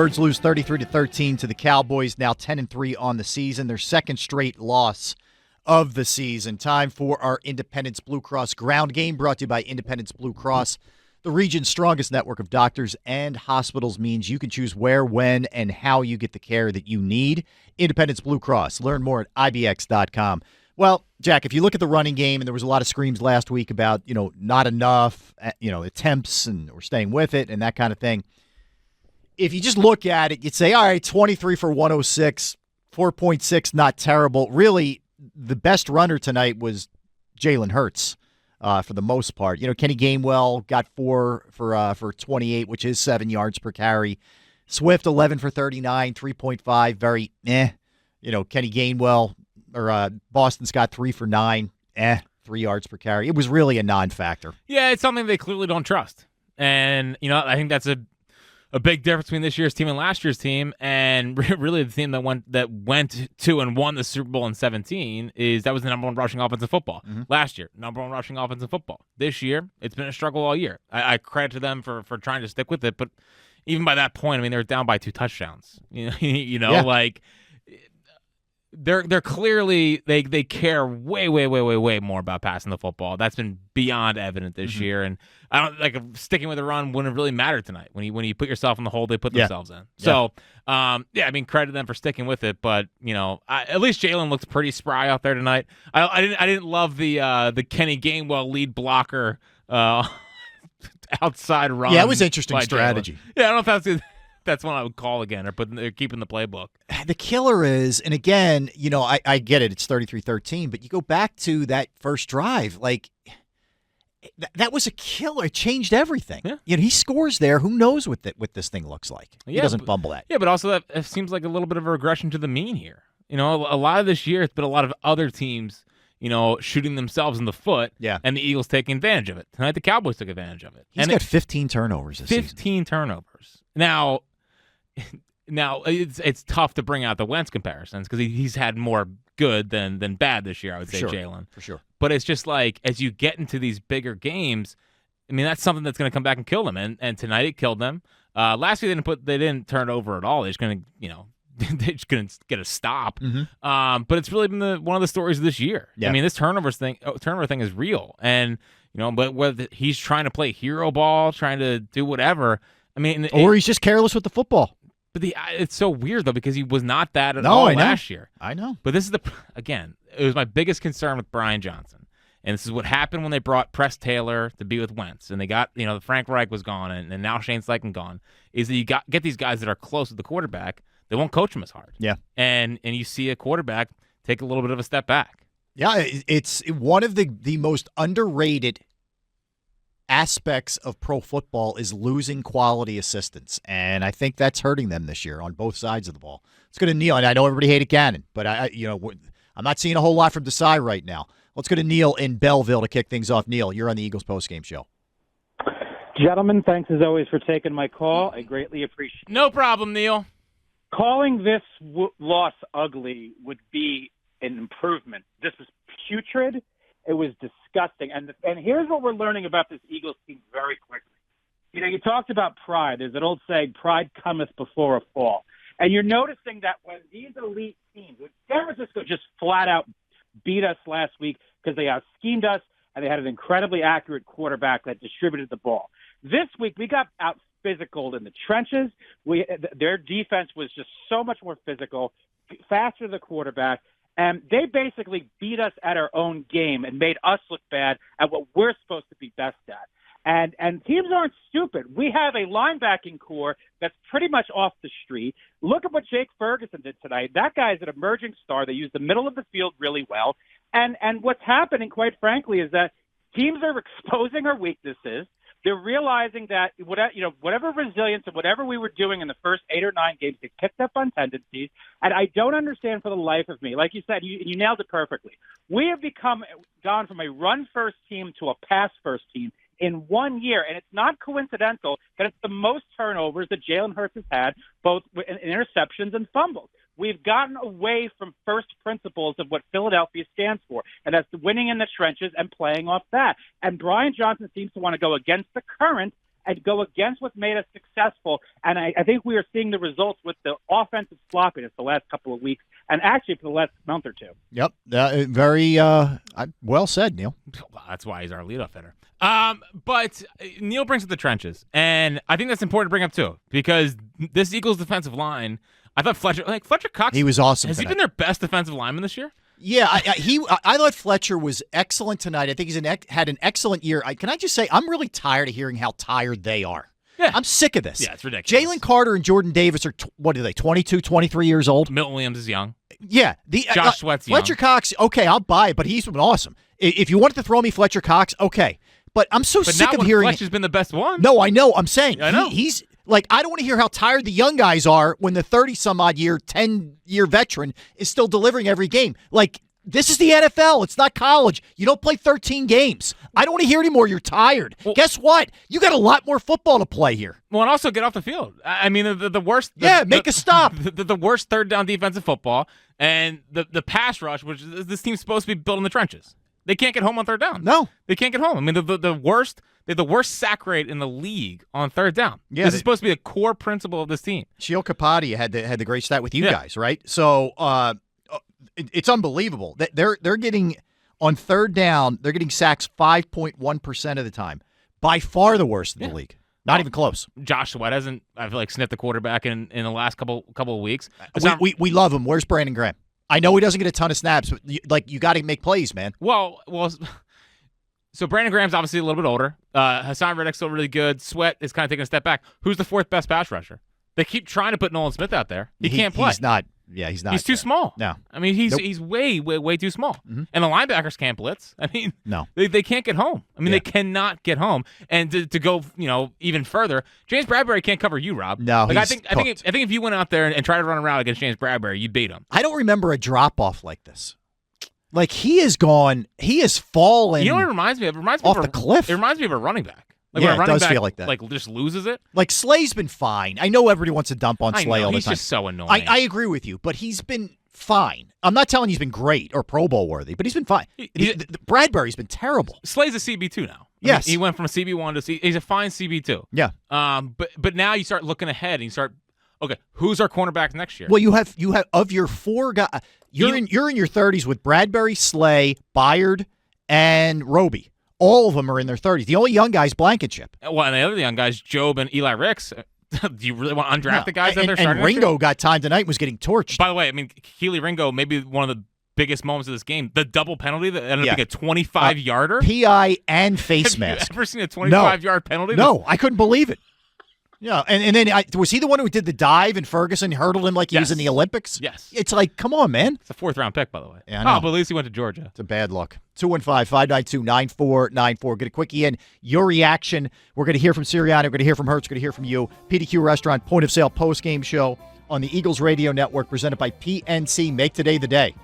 Birds lose 33-13 to the Cowboys, now 10-3 on the season. Their second straight loss of the season. Time for our Independence Blue Cross ground game, brought to you by Independence Blue Cross. The region's strongest network of doctors and hospitals means you can choose where, when, and how you get the care that you need. Independence Blue Cross. Learn more at ibx.com. Well, Jack, if you look at the running game, and there was a lot of screams last week about, not enough, attempts, and we're staying with it and that kind of thing. If you just look at it, you'd say, all right, 23 for 106, 4.6, not terrible. Really, the best runner tonight was Jalen Hurts for the most part. Kenny Gainwell got 4 for 28, which is 7 yards per carry. Swift, 11 for 39, 3.5, very Kenny Gainwell, or Boston Scott, 3 for 9, 3 yards per carry. It was really a non-factor. Yeah, it's something they clearly don't trust. And, I think that's a big difference between this year's team and last year's team, and really the team that went to and won the Super Bowl in 2017 that was the number one rushing offense in football. Mm-hmm. Last year, number one rushing offense in football. This year, it's been a struggle all year. I credit to them for trying to stick with it, but even by that point, they were down by 2 touchdowns. They're clearly they care way more about passing the football. That's been beyond evident this year, and I don't sticking with the run wouldn't really matter tonight. When you put yourself in the hole they put themselves in. So credit them for sticking with it. But at least Jalen looked pretty spry out there tonight. I didn't love the Kenny Gainwell lead blocker outside run. Yeah, it was interesting strategy. Jalen. Yeah, I don't know if that's one I would call again, or they're keeping the playbook. The killer is, and again, I get it, it's 33-13, but you go back to that first drive, that was a killer. It changed everything. Yeah. He scores there. Who knows what this thing looks like? He doesn't fumble that. Yeah, but also that seems like a little bit of a regression to the mean here. A lot of this year, it's been a lot of other teams, shooting themselves in the foot, and the Eagles taking advantage of it. Tonight, the Cowboys took advantage of it. He's got 15 turnovers this season. 15 turnovers. Now, it's tough to bring out the Wentz comparisons because he's had more good than bad this year, I would say, Jalen. For sure. But it's just as you get into these bigger games, that's something that's going to come back and kill them. And tonight it killed them. Last week they didn't turn it over at all. They're just going to, they're just going to get a stop. Mm-hmm. But it's really been one of the stories of this year. Yeah. This turnover thing is real. And, but whether he's trying to play hero ball, trying to do whatever, or he's just careless with the football. But it's so weird, though, because he was not that at all last year. I know. But this is it was my biggest concern with Brian Johnson. And this is what happened when they brought Press Taylor to be with Wentz. And they got, Frank Reich was gone, and now Shane Steichen gone, is that you get these guys that are close to the quarterback, they won't coach him as hard. Yeah. And you see a quarterback take a little bit of a step back. Yeah, it's one of the most underrated aspects of pro football is losing quality assistants, and I think that's hurting them this year on both sides of the ball. Let's go to Neil, and I know everybody hated Gannon, but I'm not seeing a whole lot from Desai right now. Let's go to Neil in Belleville to kick things off. Neil, you're on the Eagles postgame show. Gentlemen, thanks as always for taking my call. I greatly appreciate it. No problem, Neil. Calling this loss ugly would be an improvement. This was putrid. It was disgusting. And here's what we're learning about this Eagles team very quickly. You talked about pride. There's an old saying, pride cometh before a fall. And you're noticing that when these elite teams, San Francisco just flat out beat us last week because they out-schemed us and they had an incredibly accurate quarterback that distributed the ball. This week, we got out-physical in the trenches. Their defense was just so much more physical, faster than the quarterback. And they basically beat us at our own game and made us look bad at what we're supposed to be best at. And teams aren't stupid. We have a linebacking core that's pretty much off the street. Look at what Jake Ferguson did tonight. That guy's an emerging star. They use the middle of the field really well. And what's happening, quite frankly, is that teams are exposing our weaknesses. They're realizing that whatever resilience and whatever we were doing in the first 8 or 9 games, they picked up on tendencies. And I don't understand for the life of me. Like you said, you nailed it perfectly. We have gone from a run-first team to a pass-first team in 1 year. And it's not coincidental that it's the most turnovers that Jalen Hurts has had, both in interceptions and fumbles. We've gotten away from first principles of what Philadelphia stands for, and that's winning in the trenches and playing off that. And Brian Johnson seems to want to go against the current and go against what made us successful. And I think we are seeing the results with the offensive sloppiness the last couple of weeks, and actually for the last month or two. Yep, very well said, Neil. Well, that's why he's our leadoff hitter. But Neil brings up the trenches, and I think that's important to bring up too, because this Eagles defensive line, I thought Fletcher Cox, he was awesome. Has tonight. he been their best defensive lineman this year? Yeah, I thought Fletcher was excellent tonight. I think he's had an excellent year. Can I just say, I'm really tired of hearing how tired they are. Yeah. I'm sick of this. Yeah, it's ridiculous. Jalen Carter and Jordan Davis are, what are they, 22, 23 years old? Milton Williams is young. Yeah. Josh Sweat's young. Fletcher Cox, okay, I'll buy it, but he's been awesome. If you wanted to throw me Fletcher Cox, okay. But I'm so sick of hearing. Fletcher's been the best one. No, I know. I'm saying I know. He's like, I don't want to hear how tired the young guys are when the 30-some-odd year, 10-year veteran is still delivering every game. Like, this is the NFL. It's not college. You don't play 13 games. I don't want to hear anymore. You're tired. Well, guess what? You got a lot more football to play here. Well, and also get off the field. I mean, the worst. Make a stop. The worst third down defensive football and the pass rush, which this team's supposed to be built in the trenches. They can't get home on third down. No, they can't get home. I mean, the worst. They have the worst sack rate in the league on third down. Yeah, this is supposed to be a core principle of this team. Shio Kapadia had the great stat with you guys, right? So it's unbelievable that they're getting on third down. They're getting sacks 5.1% of the time, by far the worst in the league. Not even close. Josh Sweat hasn't, I feel like, sniffed the quarterback in the last couple of weeks. We love him. Where's Brandon Graham? I know he doesn't get a ton of snaps, but you got to make plays, man. Well. So Brandon Graham's obviously a little bit older. Hassan Reddick's still really good. Sweat is kind of taking a step back. Who's the fourth best pass rusher? They keep trying to put Nolan Smith out there. He can't play. He's not. Yeah, he's not. He's too small. No. I mean, he's way too small. Mm-hmm. And the linebackers can't blitz. I mean, no. They can't get home. I mean, they cannot get home. And to go, even further, James Bradbury can't cover you, Rob. No, I think if you went out there and tried to run around against James Bradbury, you'd beat him. I don't remember a drop off like this. Like, he has fallen. You know what it reminds me of? It reminds me off of the cliff. It reminds me of a running back. Like when a it running does back, feel like that. Like, just loses it. Like, Slay's been fine. I know everybody wants to dump on Slay all the time. He's just so annoying. I agree with you, but he's been fine. I'm not telling you he's been great or Pro Bowl worthy, but he's been fine. Bradbury's been terrible. Slay's a CB2 now. Yes. He went from a CB1 to he's a fine CB2. Yeah. But now you start looking ahead and you start, okay, who's our cornerbacks next year? Well, you have of your four guys, you're in your 30s with Bradbury, Slay, Byard, and Roby. All of them are in their 30s. The only young guy is Blankenship. Well, and the other young guys, Job and Eli Ricks. Do you really want to undraft the guys that they're starting? And Ringo got time tonight and was getting torched. By the way, I mean, Keely Ringo, maybe one of the biggest moments of this game, the double penalty that ended up being a 25-yarder. PI and face mask. Have you ever seen a 25-yard penalty? No, I couldn't believe it. Yeah, and then was he the one who did the dive and Ferguson hurdled him like he was in the Olympics? Yes. It's like, come on, man. It's a fourth-round pick, by the way. Yeah, I know. But at least he went to Georgia. It's a bad look. 215-592-9494. Get a quickie in. Your reaction. We're going to hear from Sirianni. We're going to hear from Hertz. We're going to hear from you. PDQ Restaurant Point of Sale Postgame Show on the Eagles Radio Network presented by PNC. Make today the day.